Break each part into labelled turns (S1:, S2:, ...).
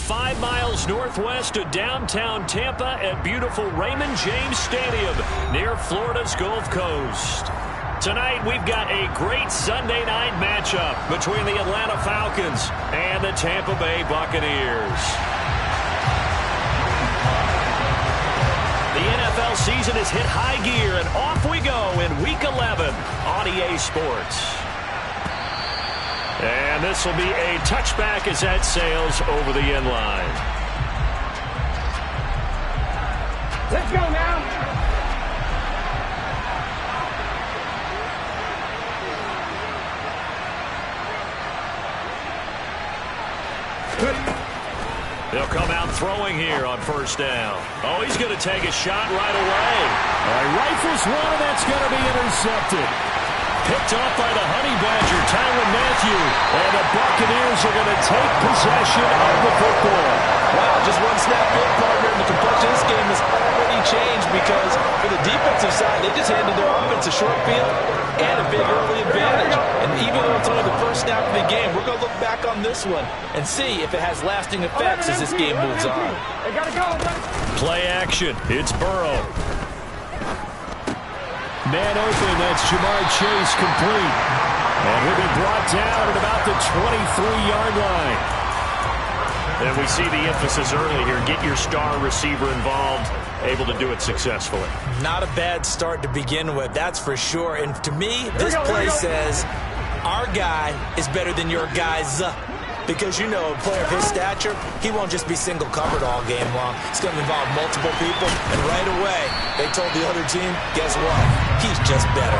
S1: 5 miles northwest of downtown Tampa at beautiful Raymond James Stadium near Florida's Gulf Coast. Tonight, we've got a great Sunday night matchup between the Atlanta Falcons and the Tampa Bay Buccaneers. The NFL season has hit high gear, and off we go in Week 11 on EA Sports. And this will be a touchback as that sails over the end line.
S2: Let's go now.
S1: They'll come out throwing here on first down. Oh, he's going to take a shot right away.
S3: Rifles one, and that's going to be intercepted.
S1: Picked off by the Honey Badger, Tyrann Mathieu. And the Buccaneers are going to take possession of the football.
S4: Wow, just one snap in, partner, and the complexion of this game has already changed because for the defensive side, they just handed their offense a short field and a big early advantage. And even though it's only the first snap of the game, we're going to look back on this one and see if it has lasting effects as this game moves on.
S2: They gotta go.
S1: Play action. It's Burrow.
S3: Man open, that's Jamar Chase complete. And he'll be brought down at about the 23-yard line.
S1: And we see the emphasis early here. Get your star receiver involved, able to do it successfully.
S4: Not a bad start to begin with, that's for sure. And to me, this play says our guy is better than your guy's. Because, you know, a player of his stature, he won't just be single covered all game long. It's going to involve multiple people. And right away, they told the other team, guess what? He's just better.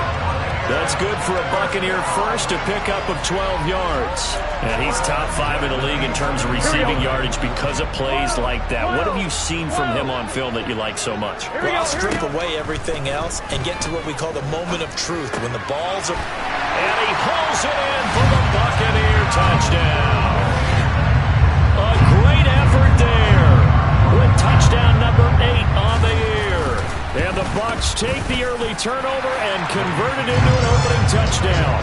S1: That's good for a Buccaneer first, a pickup of 12 yards. And he's top 5 in the league in terms of receiving yardage because of plays like that. What have you seen from him on film that you like so much?
S4: Well, I'll strip away everything else and get to what we call the moment of truth when the balls are...
S1: And he pulls it in for the Buccaneer touchdown. A great effort there with touchdown number 8 on the year. And the Bucs take the early turnover and convert it into an opening touchdown.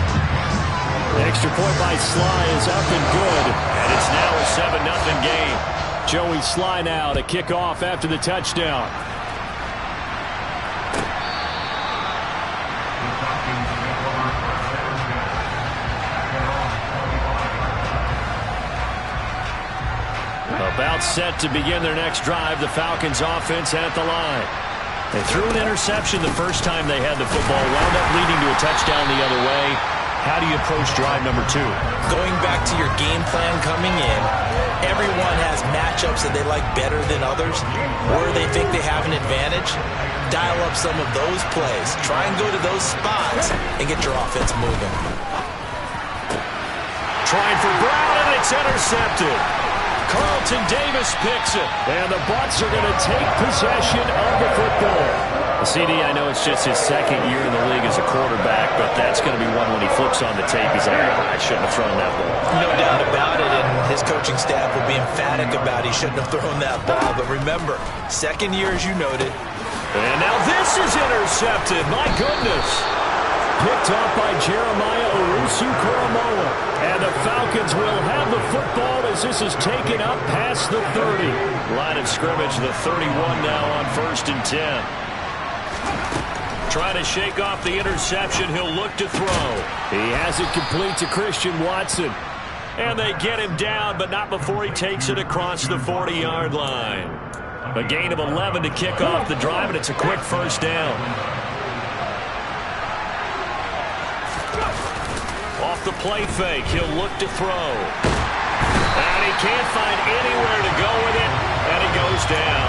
S1: The extra point by Sly is up and good. And it's now a 7-0 game.
S3: Joey Sly now to kick off after the touchdown.
S1: About set to begin their next drive, the Falcons offense at the line. They threw an interception the first time they had the football, wound up leading to a touchdown the other way. How do you approach drive number 2?
S4: Going back to your game plan coming in, everyone has matchups that they like better than others, where they think they have an advantage. Dial up some of those plays. Try and go to those spots and get your offense moving.
S1: Trying for Brown, and it's intercepted. Carlton Davis picks it, and the Bucs are going to take possession of the football. CD, I know it's just his second year in the league as a quarterback, but that's going to be one when he flips on the tape. He's like, I shouldn't have thrown that ball.
S4: No doubt about it, and his coaching staff will be emphatic about he shouldn't have thrown that ball. But remember, second year, as you noted.
S1: And now this is intercepted. My goodness.
S3: Picked off by Jeremiah Owusu-Koramoah. And the Falcons will have the football as this is taken up past the 30.
S1: Line of scrimmage, the 31 now on 1st and 10. Trying to shake off the interception. He'll look to throw.
S3: He has it complete to Christian Watson.
S1: And they get him down, but not before he takes it across the 40-yard line. A gain of 11 to kick off the drive, and it's a quick first down. Off the play fake, he'll look to throw. And he can't find anywhere to go with it, and he goes down.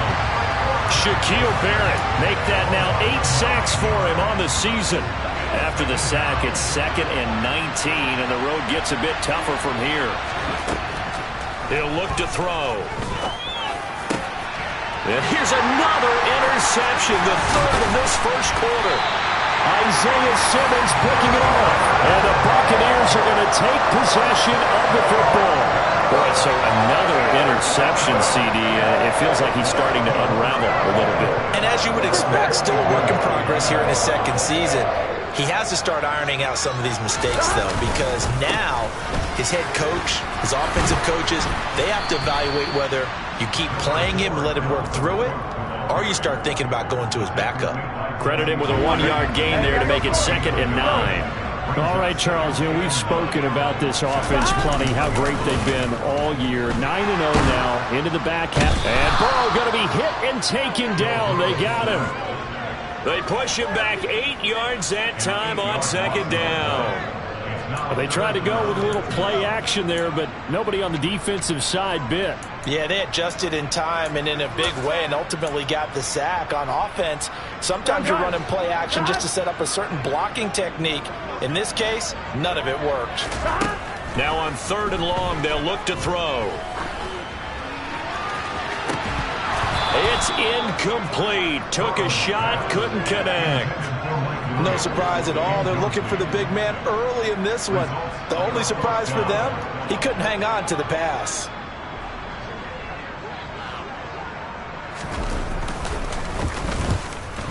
S1: Shaquille Barrett make that now 8 sacks for him on the season. After the sack, it's 2nd and 19, and the road gets a bit tougher from here. He'll look to throw. And here's another interception, the 3rd of this first quarter.
S3: Isaiah Simmons picking it off. And the Buccaneers are going to take possession of the football.
S1: Boy, so another interception, CD. It feels like he's starting to unravel a little bit.
S4: And as you would expect, still a work in progress here in his second season. He has to start ironing out some of these mistakes, though, because now his head coach, his offensive coaches, they have to evaluate whether you keep playing him and let him work through it, or you start thinking about going to his backup.
S3: Credit him with a 1-yard gain there to make it 2nd and 9. All right, Charles, we've spoken about this offense plenty, how great they've been all year. 9-0 now into the back half. And Burrow going to be hit and taken down. They got him. They push him back 8 yards that time on 2nd down. They tried to go with a little play action there, but nobody on the defensive side bit.
S4: Yeah, they adjusted in time and in a big way and ultimately got the sack. On offense, sometimes you're running play action just to set up a certain blocking technique. In this case, none of it worked.
S3: Now on 3rd and long, they'll look to throw. It's incomplete. Took a shot, couldn't connect.
S4: No surprise at all. They're looking for the big man early in this one. The only surprise for them, he couldn't hang on to the pass.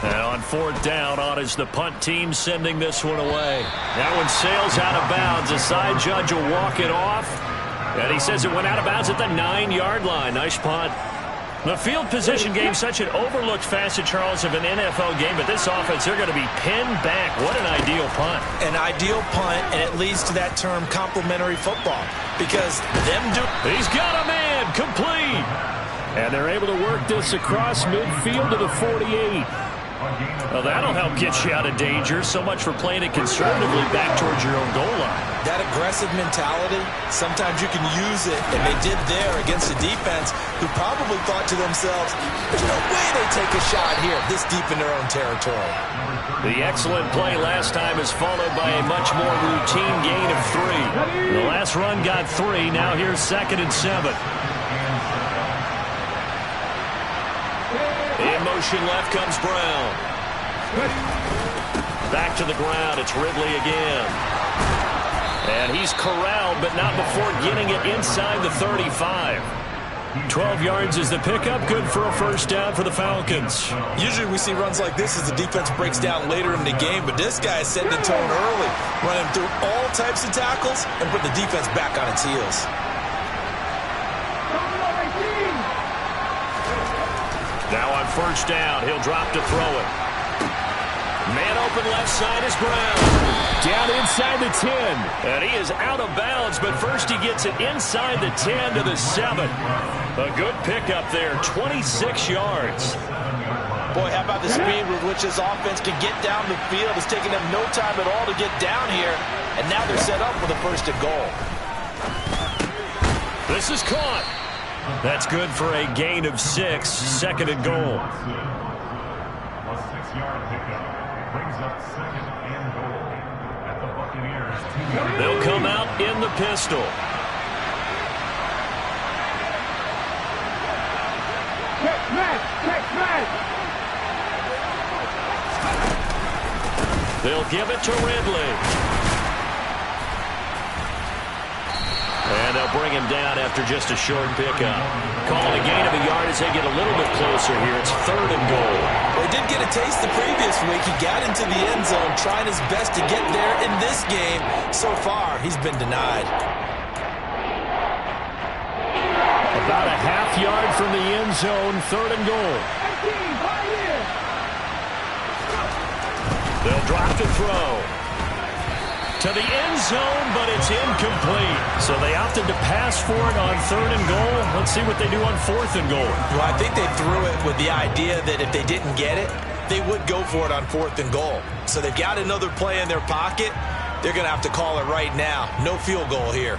S3: And on 4th down, on is the punt team sending this one away. That one sails out of bounds. The side judge will walk it off. And he says it went out of bounds at the 9-yard line. Nice punt. The field position game, such an overlooked facet, Charles, of an NFL game, but this offense, they're going to be pinned back. What an ideal punt.
S4: An ideal punt, and it leads to that term complementary football, because
S3: He's got a man, complete. And they're able to work this across midfield to the 48. Well, that'll help get you out of danger. So much for playing it conservatively back towards your own goal line.
S4: That aggressive mentality, sometimes you can use it, and they did there against a defense who probably thought to themselves, there's no way they take a shot here this deep in their own territory.
S3: The excellent play last time is followed by a much more routine gain of 3. The last run got 3. Now here's 2nd and 7. In motion left comes Brown. Back to the ground. It's Ridley again. And he's corralled, but not before getting it inside the 35. 12 yards is the pickup. Good for a 1st down for the Falcons.
S4: Usually we see runs like this as the defense breaks down later in the game, but this guy is setting the tone early, running through all types of tackles and putting the defense back on its heels.
S3: Now on 1st down, he'll drop to throw it. Man open left side is Brown. Down inside the 10. And he is out of bounds, but first he gets it inside the 10 to the 7. A good pickup there, 26 yards.
S4: Boy, how about the speed with which this offense can get down the field? It's taking them no time at all to get down here, and now they're set up for the 1st and goal.
S3: This is caught. That's good for a gain of 6, 2nd and goal.
S5: A 6-yard pickup brings up 2nd and goal at the Buccaneers.
S3: They'll come out in the pistol. They'll give it to Ridley. And they'll bring him down after just a short pickup. Calling a gain of a yard as they get a little bit closer here. It's 3rd and goal.
S4: They did get a taste the previous week. He got into the end zone, trying his best to get there in this game. So far, he's been denied.
S3: About a half yard from the end zone, 3rd and goal. They'll drop to throw. To the end zone, but it's incomplete. So they opted to pass for it on 3rd and goal. Let's see what they do on 4th and goal.
S4: Well, I think they threw it with the idea that if they didn't get it, they would go for it on 4th and goal. So they've got another play in their pocket. They're going to have to call it right now. No field goal here.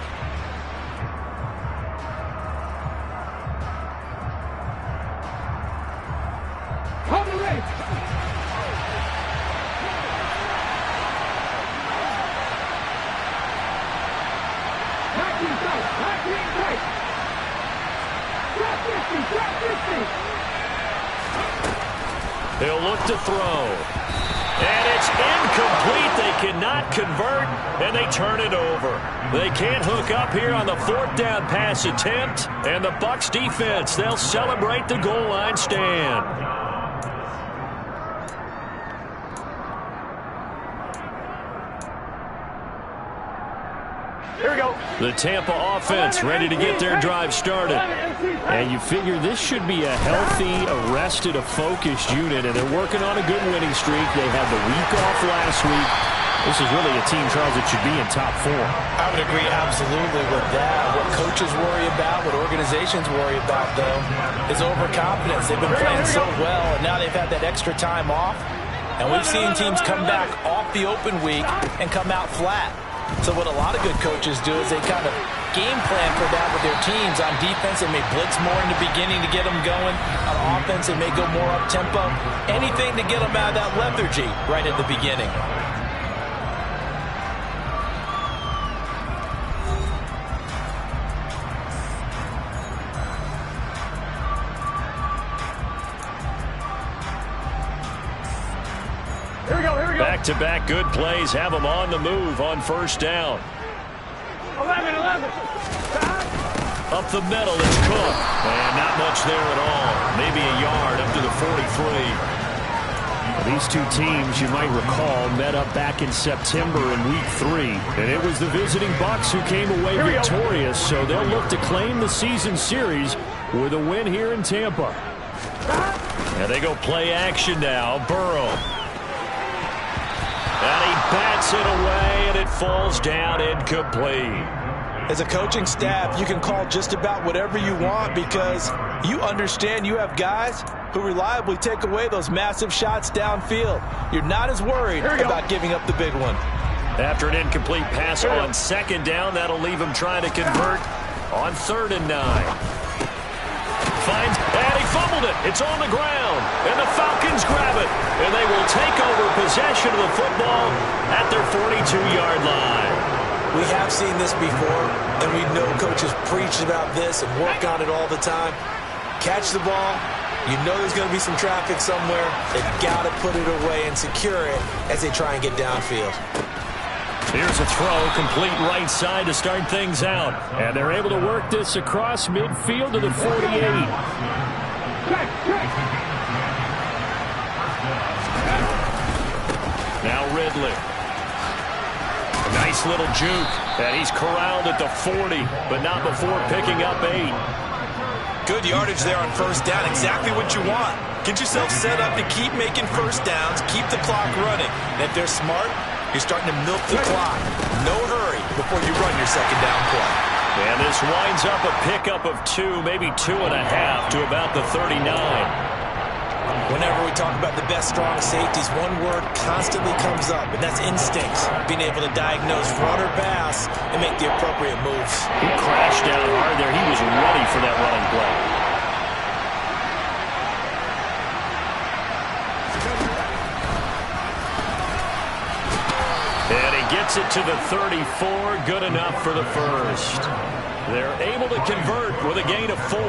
S3: He'll look to throw. And it's incomplete. They cannot convert, and they turn it over. They can't hook up here on the 4th down pass attempt. And the Bucs defense, they'll celebrate the goal line stand.
S2: Here we go.
S3: The Tampa offense ready to get their drive started. And you figure this should be a healthy, arrested, a focused unit, and they're working on a good winning streak. They had the week off last week. This is really a team, Charles, that should be in top 4.
S4: I would agree absolutely with that. What coaches worry about, what organizations worry about, though, is overconfidence. They've been playing so well, and now they've had that extra time off. And we've seen teams come back off the open week and come out flat. So what a lot of good coaches do is they kind of game plan for that with their teams. On defense, they may blitz more in the beginning to get them going. On offense, they may go more up-tempo. Anything to get them out of that lethargy right at the beginning.
S3: Back-to-back good plays have them on the move on first down.
S2: 11.
S3: Up the middle, it's Cook. And not much there at all. Maybe a yard up to the 43. These two teams, you might recall, met up back in September in Week 3. And it was the visiting Bucs who came away victorious, so they'll look to claim the season series with a win here in Tampa. And they go play action now. Burrow. And he bats it away, and it falls down incomplete.
S4: As a coaching staff, you can call just about whatever you want because you understand you have guys who reliably take away those massive shots downfield. You're not as worried about giving up the big one.
S3: After an incomplete pass on second down, that'll leave him trying to convert on 3rd and 9. Finds, and he fumbled it. It's on the ground, and the Falcons grab it, and they will take over possession of the football at their 42-yard line.
S4: We have seen this before, and we know coaches preach about this and work on it all the time. Catch the ball. You know there's going to be some traffic somewhere. They've got to put it away and secure it as they try and get downfield.
S3: Here's a throw, complete right side to start things out. And they're able to work this across midfield to the 48. Now Ridley. A nice little juke. And he's corralled at the 40, but not before picking up 8.
S4: Good yardage there on first down. Exactly what you want. Get yourself set up to keep making first downs, keep the clock running. And if they're smart, you're starting to milk the clock. No hurry before you run your second down play.
S3: And this winds up a pickup of 2, maybe 2.5 to about the 39.
S4: Whenever we talk about the best strong safeties, one word constantly comes up, and that's instincts. Being able to diagnose run or pass and make the appropriate moves.
S3: He crashed down hard there. He was ready for that running play. And he gets it to the 34. Good enough for the first. They're able to convert with a gain of 4.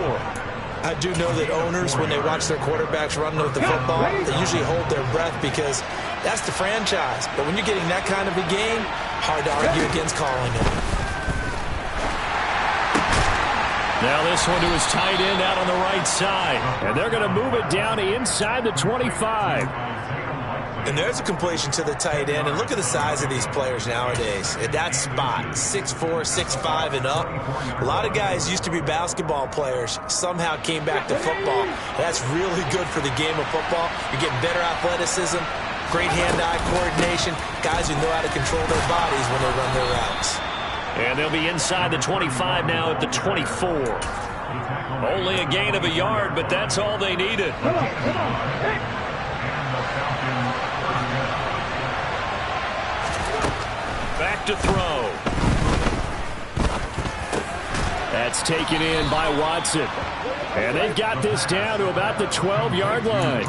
S4: I do know that owners, when they watch their quarterbacks run with the football, they usually hold their breath because that's the franchise. But when you're getting that kind of a game, hard to argue against calling it.
S3: Now this one to his tight end out on the right side. And they're going to move it down inside the 25.
S4: And there's a completion to the tight end. And look at the size of these players nowadays. At that spot, 6'4", 6'5", and up. A lot of guys used to be basketball players, somehow came back to football. That's really good for the game of football. You're getting better athleticism, great hand-eye coordination, guys who know how to control their bodies when they run their routes.
S3: And they'll be inside the 25 now at the 24. Only a gain of a yard, but that's all they needed. Back to throw. That's taken in by Watson. And they've got this down to about the 12-yard line.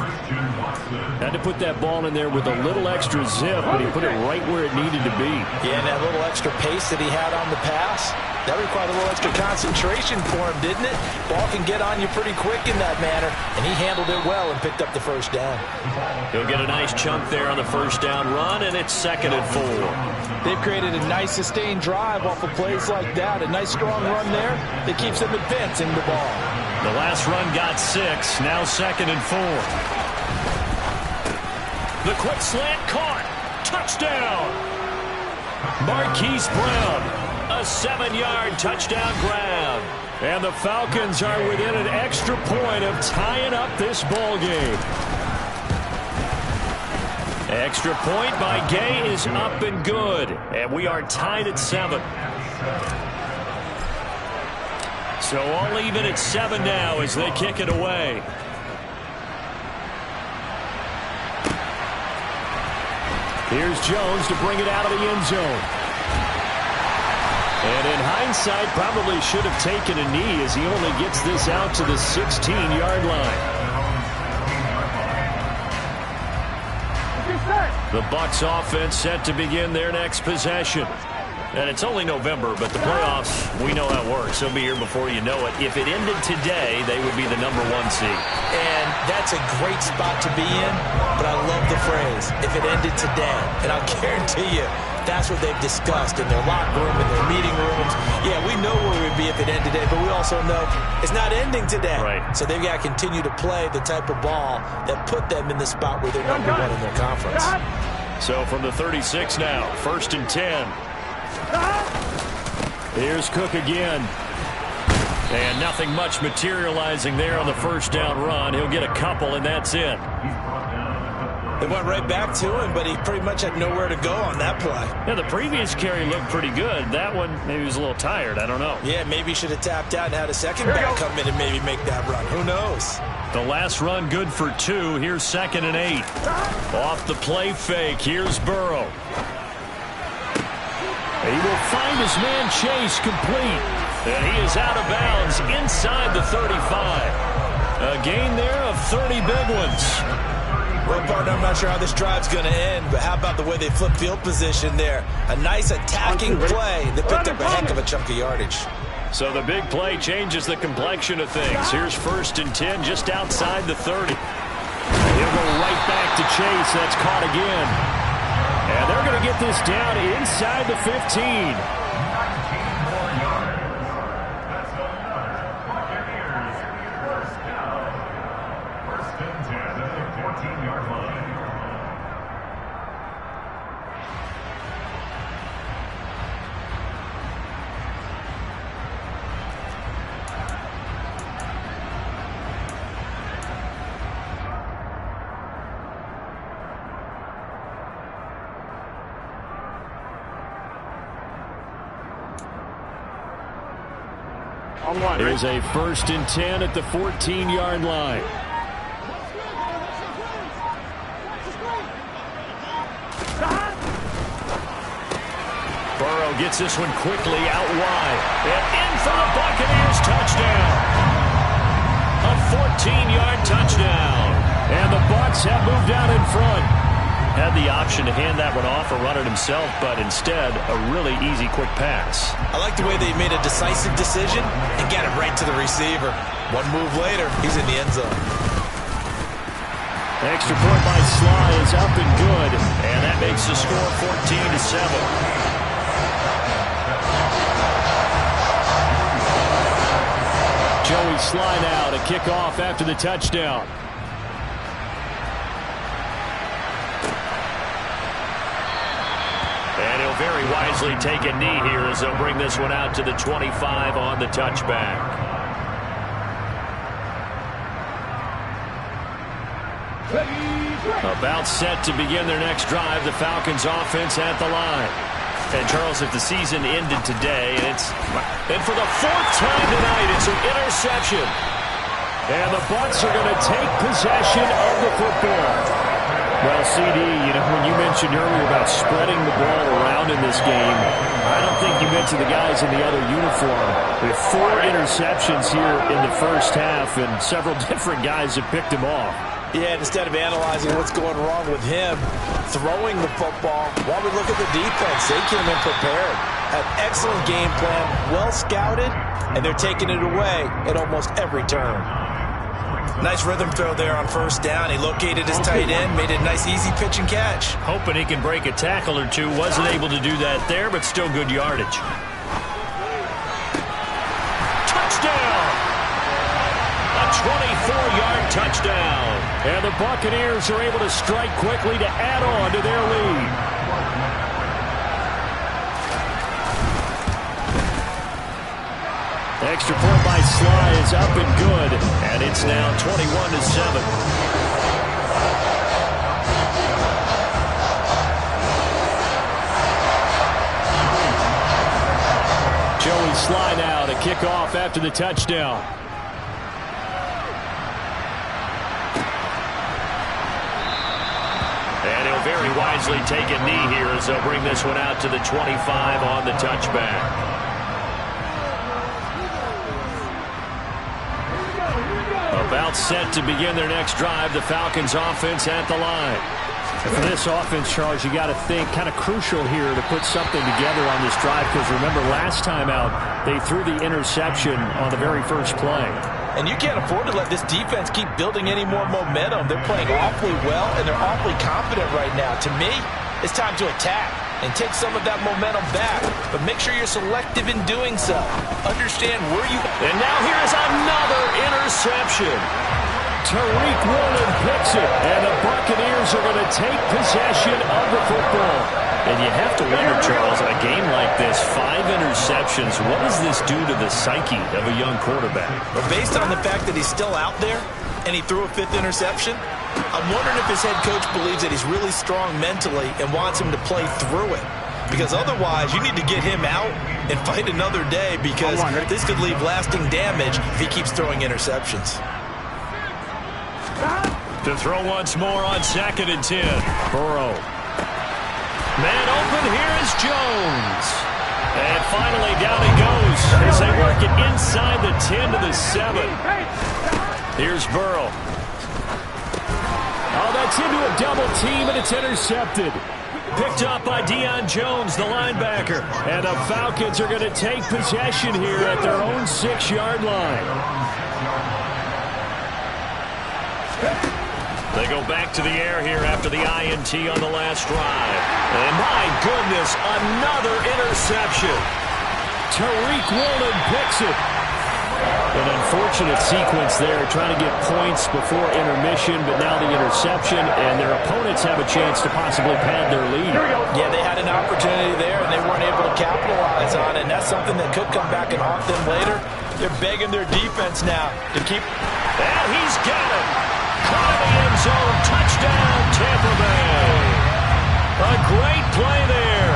S3: Had to put that ball in there with a little extra zip, but he put it right where it needed to be.
S4: Yeah, and that little extra pace that he had on the pass, that required a little extra concentration for him, didn't it? Ball can get on you pretty quick in that manner, and he handled it well and picked up the first down.
S3: He'll get a nice chunk there on the first down run, and it's 2nd and 4.
S4: They've created a nice sustained drive off of plays like that. A nice strong run there that keeps them advancing the ball.
S3: The last run got 6, now 2nd and 4. The quick slant caught. Touchdown. Marquise Brown.
S1: A 7-yard touchdown grab. And the Falcons are within an extra point of tying up this ball game. Extra point by Gay is up and good. And we are tied at 7. So all even at 7 now as they kick it away. Here's Jones to bring it out of the end zone. And in hindsight, probably should have taken a knee as he only gets this out to the 16-yard line. The Bucs offense set to begin their next possession. And it's only November, but the playoffs, we know how it works. They'll be here before you know it. If it ended today, they would be the #1 seed.
S4: And that's a great spot to be in, but I love the phrase, if it ended today. And I'll guarantee you, that's what they've discussed in their locker room, in their meeting rooms. Yeah, we know where we would be if it ended today, but we also know it's not ending today.
S1: Right.
S4: So they've got to continue to play the type of ball that put them in the spot where they're #1 in their conference.
S1: So from the 36 now, 1st and 10. Here's Cook again. And nothing much materializing there on the first down run. He'll get a couple, and that's it.
S4: They went right back to him, but he pretty much had nowhere to go on that play.
S1: Yeah, the previous carry looked pretty good. That one, maybe he was a little tired. I don't know.
S4: Yeah, maybe he should have tapped out and had a second back come in and maybe make that run. Who knows?
S1: The last run good for 2. Here's 2nd and 8. Off the play fake. Here's Burrow. He will find his man Chase complete. And he is out of bounds inside the 35. A gain there of 30 big ones.
S4: Well, partner, I'm not sure how this drive's going to end, but how about the way they flip field position there? A nice attacking play. They picked up a heck of a chunk of yardage.
S1: So the big play changes the complexion of things. Here's 1st and 10 just outside the 30. He'll go right back to Chase. That's caught again. And they're going to get this down inside the 15.
S5: 19 more yards. That's another Buccaneers first down. 1st and 10 at the 14-yard line.
S1: Here's a 1st and 10 at the 14-yard line. Burrow gets this one quickly out wide. And in for the Buccaneers touchdown. A 14-yard touchdown. And the Bucs have moved out in front. Had the option to hand that one off or run it himself, but instead a really easy quick pass.
S4: I like the way they made a decisive decision and got it right to the receiver. One move later, he's in the end zone.
S1: Extra point by Sly is up and good, and that makes the score 14-7. Joey Sly now to kick off after the touchdown. And he'll very wisely take a knee here as they'll bring this one out to the 25 on the touchback. About set to begin their next drive, the Falcons offense at the line. And Charles, if the season ended today, and for the 4th time tonight, it's an interception. And the Bucs are going to take possession of the football. Well, CD, when you mentioned earlier about spreading the ball around in this game, I don't think you mentioned the guys in the other uniform. With 4 interceptions here in the first half, and several different guys have picked him off.
S4: Yeah, instead of analyzing what's going wrong with him, throwing the football, while we look at the defense, they came in prepared. An excellent game plan, well scouted, and they're taking it away at almost every turn. Nice rhythm throw there on 1st down. He located his tight end, made it a nice easy pitch and catch.
S1: Hoping he can break a tackle or two. Wasn't able to do that there, but still good yardage. Touchdown! A 24-yard touchdown. And the Buccaneers are able to strike quickly to add on to their lead.
S3: Extra point by Sly is up and good, and it's now 21-7. Joey Sly now to kick off after the touchdown. And he'll very wisely take a knee here as they'll bring this one out to the 25 on the touchback. About set to begin their next drive, the Falcons offense at the line. And for this offense, Charles, you got to think kind of crucial here to put something together on this drive, because remember last time out they threw the interception on the very first play.
S4: And you can't afford to let this defense keep building any more momentum. They're playing awfully well, and they're awfully confident right now. To me, it's time to attack and take some of that momentum back. But make sure you're selective in doing so. Understand where you...
S3: And now here's another interception. Tariq Woolen picks it, and the Buccaneers are going to take possession of the football. And you have to wonder, Charles, in a game like this, 5 interceptions, what does this do to the psyche of a young quarterback?
S4: But based on the fact that he's still out there and he threw a 5th interception, I'm wondering if his head coach believes that he's really strong mentally and wants him to play through it. Because otherwise, you need to get him out and fight another day, because this could leave lasting damage if he keeps throwing interceptions.
S3: To throw once more on 2nd and 10. Burrow. Man open, here is Jones. And finally down he goes as they work it inside the 10 to the 7. Here's Burrow. Oh, that's into a double team, and it's intercepted. Picked up by Deion Jones, the linebacker. And the Falcons are going to take possession here at their own 6-yard line. They go back to the air here after the INT on the last drive. And my goodness, another interception. Tariq Woolen picks it. An unfortunate sequence there, trying to get points before intermission, but now the interception, and their opponents have a chance to possibly pad their lead.
S4: Yeah, they had an opportunity there, and they weren't able to capitalize on it, and that's something that could come back and haunt them later. They're begging their defense now to keep...
S3: And he's got him. Caught in the end zone. Touchdown, Tampa Bay. A great play there.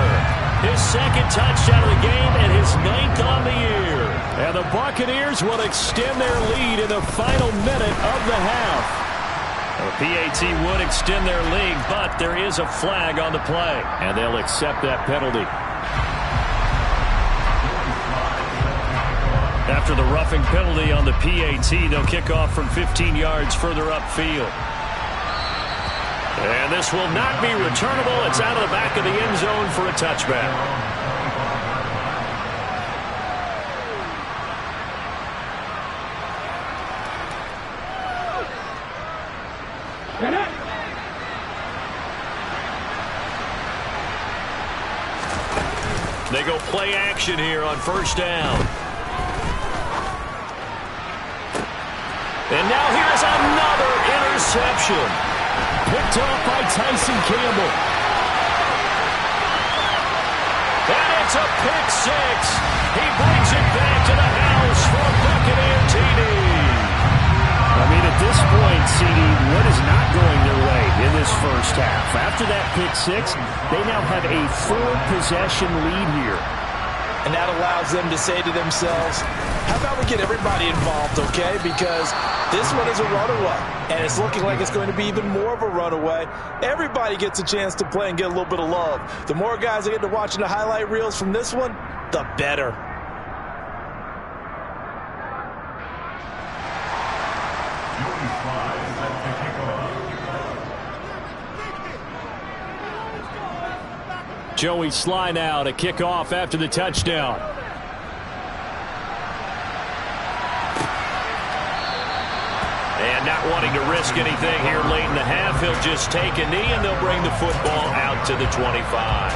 S3: His 2nd touchdown of the game and his 9th on the year. And the Buccaneers will extend their lead in the final minute of the half. The PAT would extend their lead, but there is a flag on the play, and they'll accept that penalty. After the roughing penalty on the PAT, they'll kick off from 15 yards further upfield. And this will not be returnable. It's out of the back of the end zone for a touchback. They go play action here on 1st down. And now here's another interception. Picked up by Tyson Campbell. And it's a pick 6. He brings it back to the house for Buccaneer TD. I mean, at this point, CD, what is not going their way in this first half? After that pick 6, they now have a 4-possession lead here.
S4: And that allows them to say to themselves, how about we get everybody involved, okay? Because this one is a runaway, and it's looking like it's going to be even more of a runaway. Everybody gets a chance to play and get a little bit of love. The more guys that get to watching the highlight reels from this one, the better.
S3: Joey Sly now to kick off after the touchdown. And not wanting to risk anything here late in the half, he'll just take a knee, and they'll bring the football out to the 25.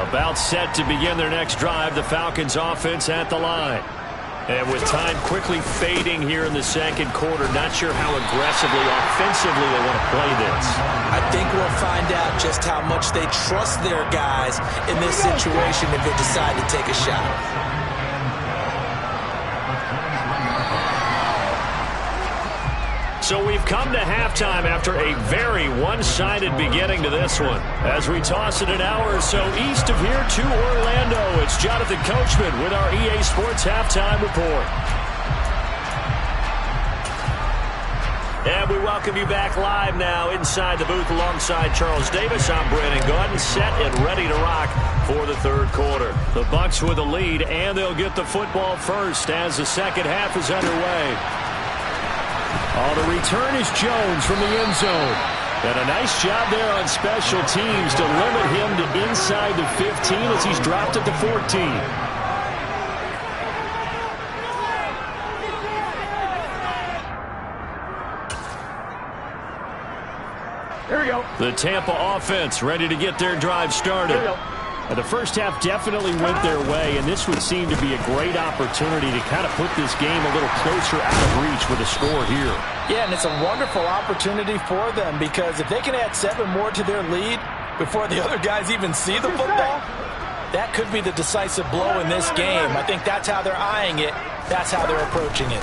S3: About set to begin their next drive, the Falcons offense at the line. And with time quickly fading here in the 2nd quarter, not sure how aggressively, offensively they want to play this.
S4: I think we'll find out just how much they trust their guys in this situation if they decide to take a shot.
S1: So we've come to halftime after a very one-sided beginning to this one. As we toss it an hour or so east of here to Orlando, it's Jonathan Coachman with our EA Sports Halftime Report. And we welcome you back live now inside the booth alongside Charles Davis. I'm Brandon Gordon, set and ready to rock for the third quarter. The Bucs with a lead, and they'll get the football first as the second half is underway. Oh, the return is Jones from the end zone. And a nice job there on special teams to limit him to inside the 15 as he's dropped at the 14.
S2: Here we go.
S1: The Tampa offense ready to get their drive started.
S2: Here we go.
S3: And the first half definitely went their way, and this would seem to be a great opportunity to kind of put this game a little closer out of reach with a score here.
S4: Yeah, and it's a wonderful opportunity for them because if they can add 7 more to their lead before the other guys even see the football, that could be the decisive blow in this game. I think that's how they're eyeing it. That's how they're approaching it.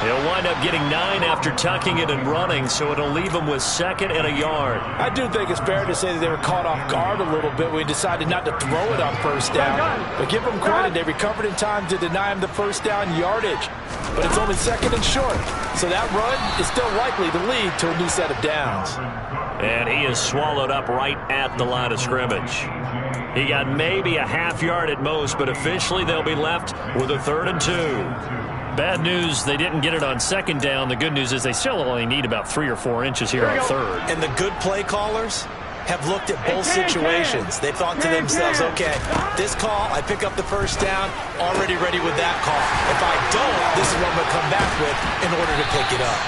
S1: He'll wind up getting 9 after tucking it and running, so it'll leave him with 2nd and a yard.
S4: I do think it's fair to say that they were caught off guard a little bit when we decided not to throw it on first down. But give them credit. They recovered in time to deny him the first down yardage. But it's only 2nd and short. So that run is still likely to lead to a new set of downs.
S1: And he is swallowed up right at the line of scrimmage. He got maybe a half yard at most, but officially they'll be left with a 3rd and 2.
S3: Bad news, they didn't get it on 2nd down. The good news is they still only need about 3 or 4 inches here on 3rd.
S4: And the good play callers have looked at both situations. They've thought to themselves, okay, this call, I pick up the first down, already ready with that call. If I don't, this is what I'm going to come back with in order to pick it up.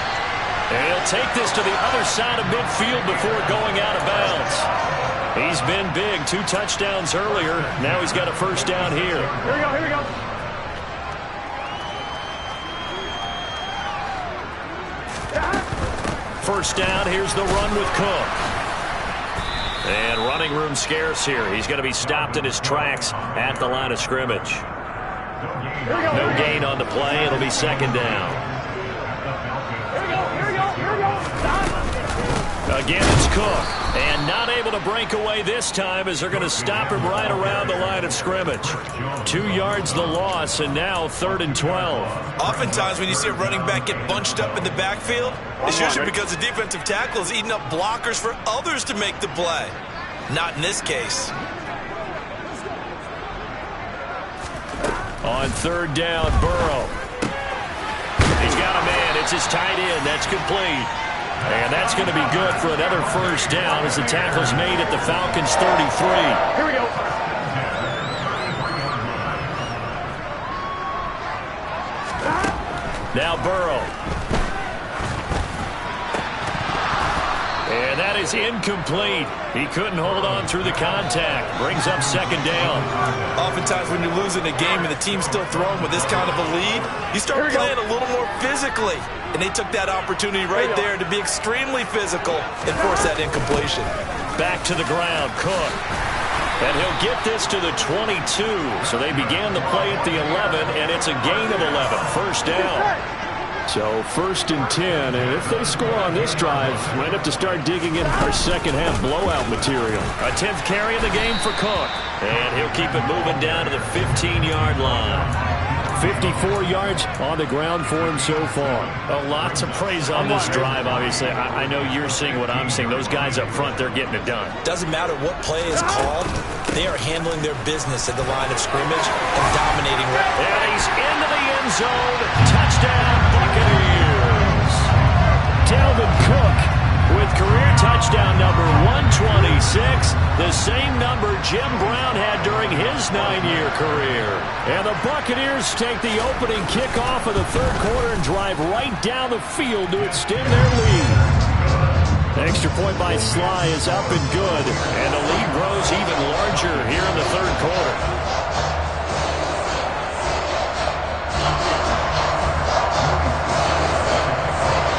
S1: And he'll take this to the other side of midfield before going out of bounds. He's been big, 2 touchdowns earlier. Now he's got a first down here.
S2: Here we go, here we go.
S1: First down, here's the run with Cook. And running room scarce here. He's going to be stopped in his tracks at the line of scrimmage. No gain on the play. It'll be 2nd down.
S2: Here we go, here we go, here we go. Stop.
S1: Again, it's Cook. And not able to break away this time as they're going to stop him right around the line of scrimmage. 2 yards the loss, and now 3rd and 12.
S4: Oftentimes when you see a running back get bunched up in the backfield, it's usually because the defensive tackle is eating up blockers for others to make the play. Not in this case.
S1: On 3rd down, Burrow. He's got a man. It's his tight end. That's complete. And that's going to be good for another first down as the tackle's made at the Falcons' 33.
S2: Here we go.
S1: Now Burrow. And that is incomplete. He couldn't hold on through the contact. Brings up 2nd down.
S4: Oftentimes when you're losing a game and the team's still throwing with this kind of a lead, you start playing a little more physically. And they took that opportunity right there to be extremely physical and force that incompletion.
S1: Back to the ground, Cook. And he'll get this to the 22. So they began the play at the 11, and it's a gain of 11. First down.
S3: So 1st and 10, and if they score on this drive, might have to start digging in our second half blowout material.
S1: A 10th carry of the game for Cook. And he'll keep it moving down to the 15-yard line.
S3: 54 yards on the ground for him so far.
S1: A lot to praise on this drive, obviously. I know you're seeing what I'm seeing. Those guys up front, they're getting it done.
S4: Doesn't matter what play is called. They are handling their business at the line of scrimmage and dominating.
S1: And he's into the end zone. Touchdown, Buccaneers. Dalvin Cook with career touchdown number 126, the same number Jim Brown had during his 9-year career. And the Buccaneers take the opening kickoff of the third quarter and drive right down the field to extend their lead. Extra point by Sly is up and good, and the lead grows even larger here in the third quarter.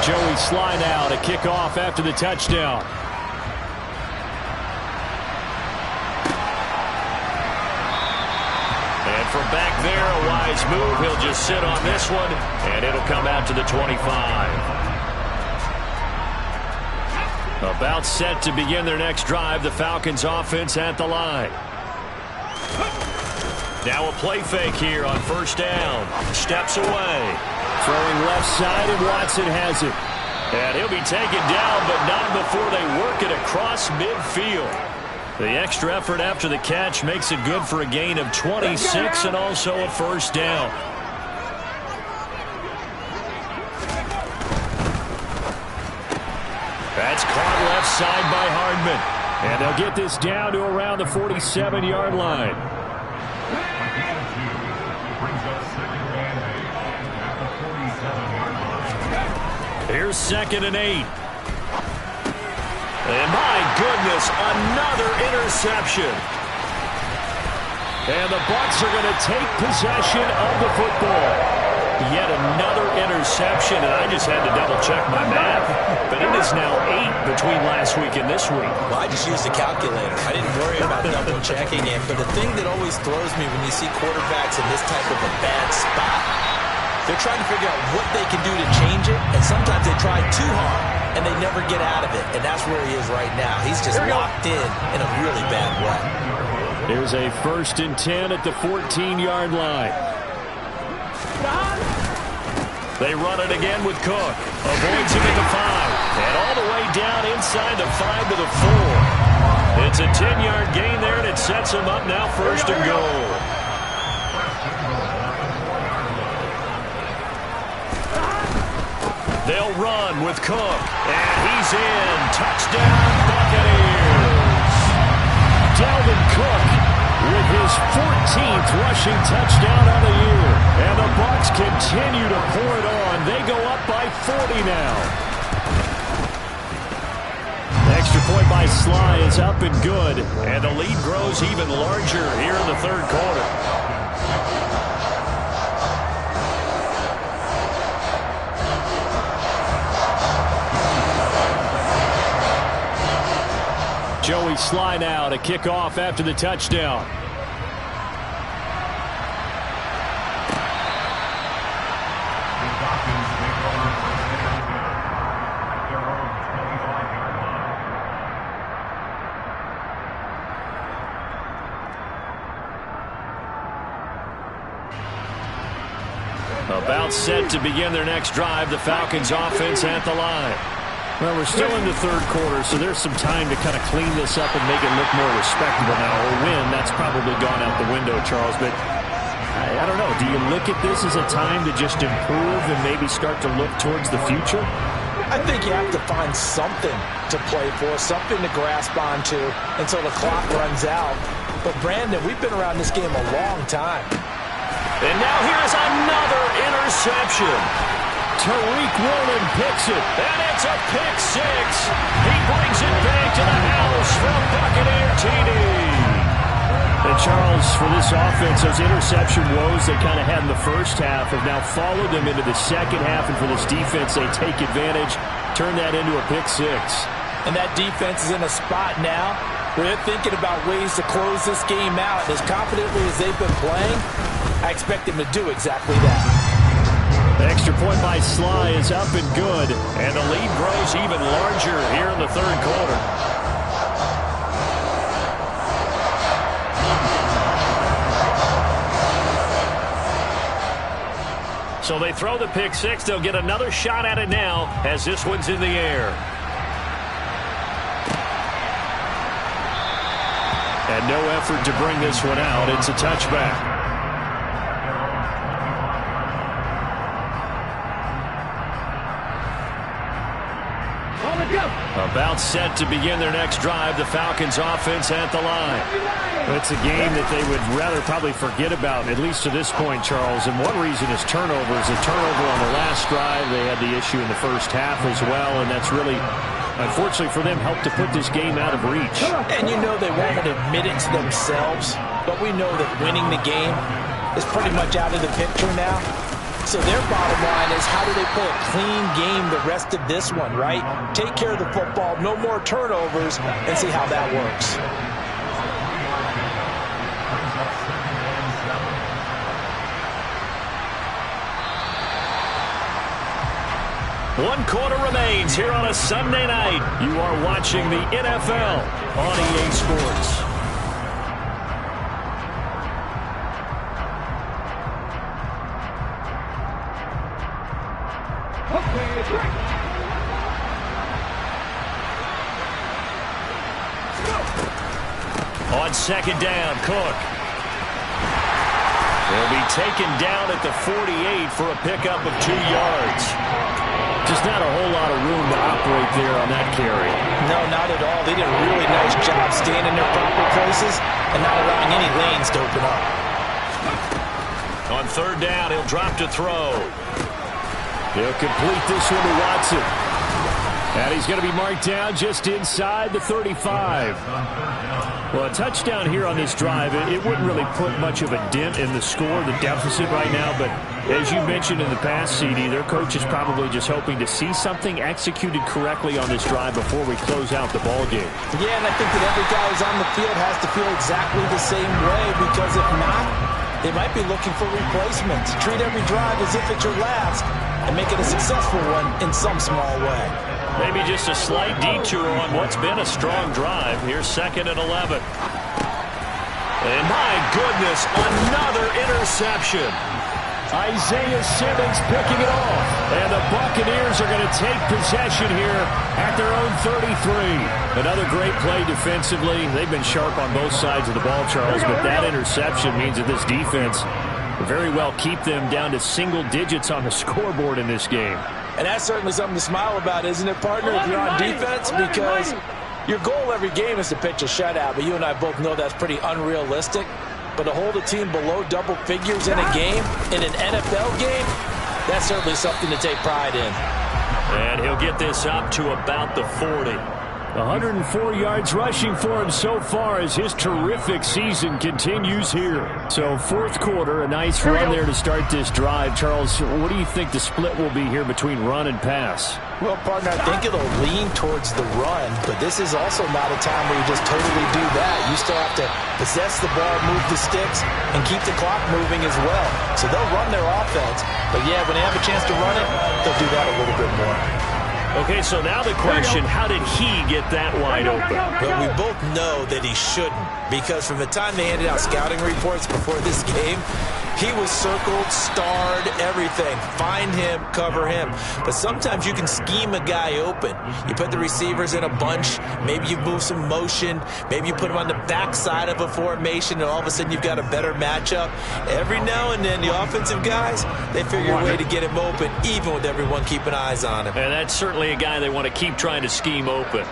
S1: Joey Sly now to kick off after the touchdown. from back there, a wise move. He'll just sit on this one, and it'll come out to the 25. About set to begin their next drive, the Falcons offense at the line. Now a play fake here on first down. Steps away. Throwing left side, and Watson has it. And he'll be taken down, but not before they work it across midfield. The extra effort after the catch makes it good for a gain of 26 and also a first down. That's caught left side by Hardman. And they'll get this down to around the 47-yard line. Here's 2nd and 8. And my goodness, another interception. And the Bucs are going to take possession of the football. Yet another interception, and I just had to double-check my math. But it is now 8 between last week and this week.
S4: Well, I just used a calculator. I didn't worry about double-checking it. But the thing that always throws me when you see quarterbacks in this type of a bad spot, they're trying to figure out what they can do to change it, and sometimes they try too hard, and they never get out of it. And that's where he is right now. He's just locked in a really bad way.
S3: Here's a 1st and 10 at the 14-yard line. They run it again with Cook. Avoids him at the 5. And all the way down inside the 5 to the 4. It's a 10-yard gain there, and it sets him up now 1st and goal. They'll run with Cook. And he's in. Touchdown, Buccaneers. Dalvin Cook with his 14th rushing touchdown on the year. And the Bucs continue to pour it on. They go up by 40 now. Extra point by Sly is up and good. And the lead grows even larger here in the 3rd quarter. Joey Sly now to kick off after the touchdown. About set to begin their next drive, the Falcons offense at the line. Well, we're still in the 3rd quarter, so there's some time to kind of clean this up and make it look more respectable now. Or win, that's probably gone out the window, Charles. But I don't know. Do you look at this as a time to just improve and maybe start to look towards the future?
S4: I think you have to find something to play for, something to grasp onto until the clock runs out. But, Brandon, we've been around this game a long time.
S1: And now here's another interception.
S3: Tariq Woolen picks it.
S1: And it's a pick 6. He brings it back to the house from Buccaneer TD.
S3: And Charles, for this offense, those interception woes they kind of had in the first half have now followed them into the second half. And for this defense, they take advantage, turn that into a pick 6.
S4: And that defense is in a spot now where they're thinking about ways to close this game out. As confidently as they've been playing, I expect them to do exactly that.
S3: Extra point by Sly is up and good.
S1: And the lead grows even larger here in the 3rd quarter. So they throw the pick 6. They'll get another shot at it now as this one's in the air.
S3: And no effort to bring this one out. It's a touchback. About set to begin their next drive, the Falcons offense at the line. It's a game that they would rather probably forget about, at least to this point, Charles. And one reason is turnovers. A turnover on the last drive. They had the issue in the first half as well, and that's really, unfortunately for them, helped to put this game out of reach.
S4: And you know they won't admit it to themselves, but we know that winning the game is pretty much out of the picture now. So their bottom line is, how do they play a clean game the rest of this one, right? Take care of the football, no more turnovers, and see how that works.
S1: 1 quarter remains here on a Sunday night. You are watching the NFL on EA Sports. On second down, Cook. He'll be taken down at the 48 for a pickup of 2 yards. Just not a whole lot of room to operate there on that carry.
S4: No, not at all. They did a really nice job staying in their proper places and not allowing any lanes to open up.
S1: On third down, he'll drop to throw. He'll complete this one to Watson. And he's going to be marked down just inside the 35. Well, a touchdown here on this drive, it wouldn't really put much of a dent in the score, the deficit right now. But as you mentioned in the past, CD, their coach is probably just hoping to see something executed correctly on this drive before we close out the ball game.
S4: Yeah, and I think that every guy who's on the field has to feel exactly the same way, because if not, they might be looking for replacements. Treat every drive as if it's your last and make it a successful one in some small way.
S1: Maybe just a slight detour on what's been a strong drive. Here's 2nd and 11. And my goodness, another interception. Isaiah Simmons picking it off. And the Buccaneers are going to take possession here at their own 33. Another great play defensively. They've been sharp on both sides of the ball, Charles, but that interception means that this defense will very well keep them down to single digits on the scoreboard in this game.
S4: And that's certainly something to smile about, isn't it, partner, if you're on defense? Because your goal every game is to pitch a shutout, but you and I both know that's pretty unrealistic. But to hold a team below double figures in a game, in an NFL game, that's certainly something to take pride in.
S1: And he'll get this up to about the 40.
S3: 104 yards rushing for him so far as his terrific season continues here. So 4th quarter, a nice run there to start this drive. Charles, what do you think the split will be here between run and pass?
S4: Well, partner, I think it'll lean towards the run, but this is also not a time where you just totally do that. You still have to possess the ball, move the sticks, and keep the clock moving as well. So they'll run their offense, but yeah, when they have a chance to run it, they'll do that a little bit more.
S1: Okay, so now the question, how did he get that wide open?
S4: Well, we both know that he shouldn't, because from the time they handed out scouting reports before this game, he was circled, starred, everything. Find him, cover him. But sometimes you can scheme a guy open. You put the receivers in a bunch. Maybe you move some motion. Maybe you put him on the backside of a formation, and all of a sudden you've got a better matchup. Every now and then, the offensive guys, they figure a way to get him open, even with everyone keeping eyes on him.
S1: And that's certainly a guy they want to keep trying to scheme open.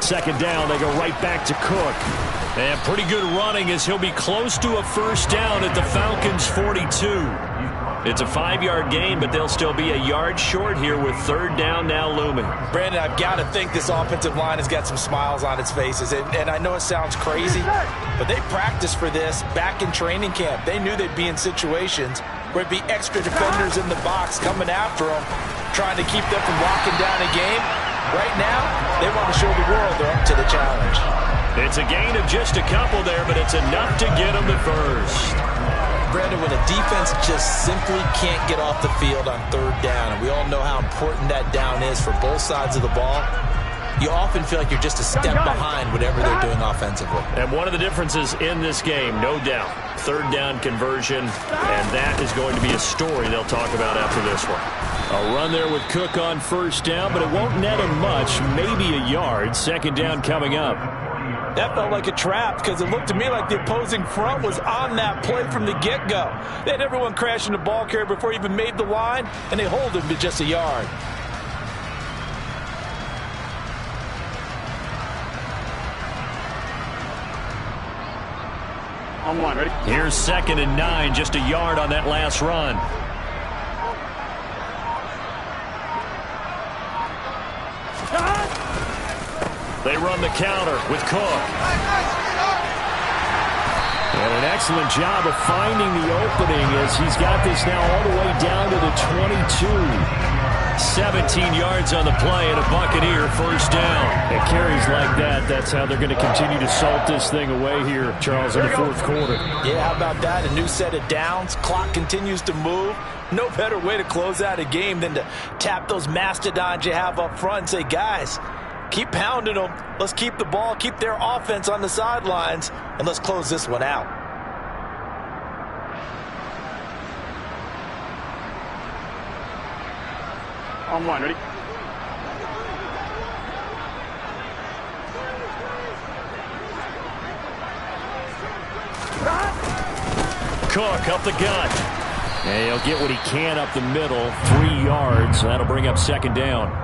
S1: Second down, they go right back to Cook. And pretty good running as he'll be close to a first down at the Falcons' 42. It's a 5-yard gain, but they'll still be a yard short here with 3rd down now looming.
S4: Brandon, I've got to think this offensive line has got some smiles on its faces. And I know it sounds crazy, but they practiced for this back in training camp. They knew they'd be in situations where it'd be extra defenders in the box coming after them, trying to keep them from locking down a game. Right now, they want to show the world they're up to the challenge.
S1: It's a gain of just a couple there, but it's enough to get them to first.
S4: Brandon, when a defense just simply can't get off the field on 3rd down, and we all know how important that down is for both sides of the ball, you often feel like you're just a step behind whatever they're doing offensively.
S1: And one of the differences in this game, no doubt, 3rd down conversion, and that is going to be a story they'll talk about after this one. A run there with Cook on first down, but it won't net him much, maybe a yard. 2nd down coming up.
S4: That felt like a trap because it looked to me like the opposing front was on that play from the get-go. They had everyone crashing the ball carrier before he even made the line, and they hold him to just a yard.
S2: On 1, ready?
S1: Here's 2nd and 9, just a yard on that last run. They run the counter with Cook.
S3: And an excellent job of finding the opening as he's got this now all the way down to the 22. 17 yards on the play and a Buccaneer first down. It carries like that. That's how they're going to continue to salt this thing away here, Charles, in the fourth quarter.
S4: Yeah, how about that? A new set of downs. Clock continues to move. No better way to close out a game than to tap those mastodons you have up front and say, guys, keep pounding them. Let's keep the ball, keep their offense on the sidelines, and let's close this one out.
S2: On one, ready?
S3: Cook up the gut. And he'll get what he can up the middle, 3 yards. That'll bring up second down.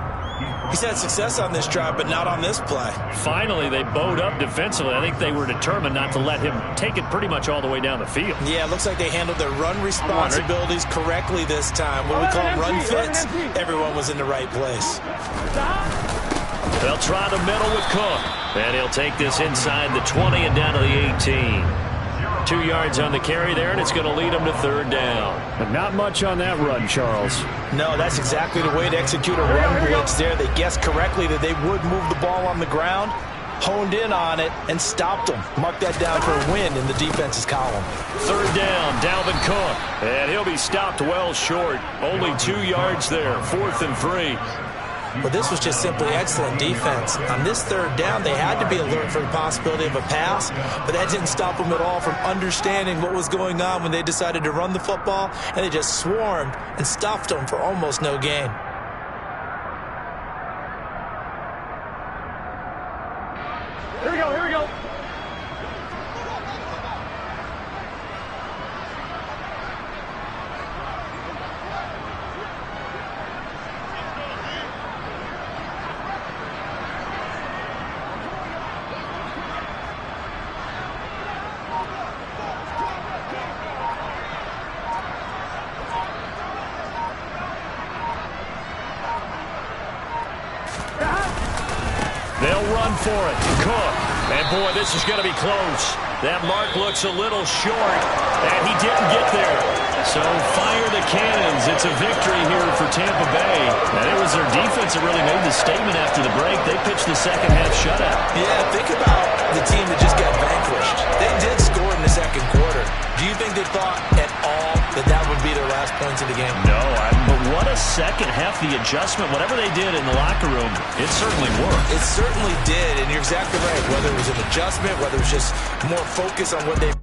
S4: He's had success on this drive, but not on this play.
S3: Finally, they bowed up defensively. I think they were determined not to let him take it pretty much all the way down the field.
S4: Yeah, it looks like they handled their run responsibilities correctly this time. What we call them run fits, everyone was in the right place.
S3: They'll try the middle with Cook. And he'll take this inside the 20 and down to the 18. 2 yards on the carry there, and it's going to lead them to third down. But not much on that run, Charles.
S4: No, that's exactly the way to execute a run blitz there. They guessed correctly that they would move the ball on the ground, honed in on it, and stopped them. Mark that down for a win in the defense's column.
S3: Third down, Dalvin Cook. And he'll be stopped well short. Only 2 yards there, 4th and 3.
S4: But this was just simply excellent defense. On this third down, they had to be alert for the possibility of a pass, but that didn't stop them at all from understanding what was going on when they decided to run the football, and they just swarmed and stuffed them for almost no gain.
S2: Here we go, here we go.
S3: They'll run for it. Cook. And, boy, this is going to be close. That mark looks a little short, and he didn't get there. So fire the cannons. It's a victory here for Tampa Bay. And it was their defense that really made the statement after the break. They pitched the second-half shutout.
S4: Yeah, think about the team that just got vanquished. They did score in the second quarter. Do you think they thought at all that that would be their last points of the game?
S3: No, but what a second half, the adjustment, whatever they did in the locker room, it certainly worked.
S4: It certainly did, and you're exactly right. Whether it was an adjustment, whether it was just more focus on what they...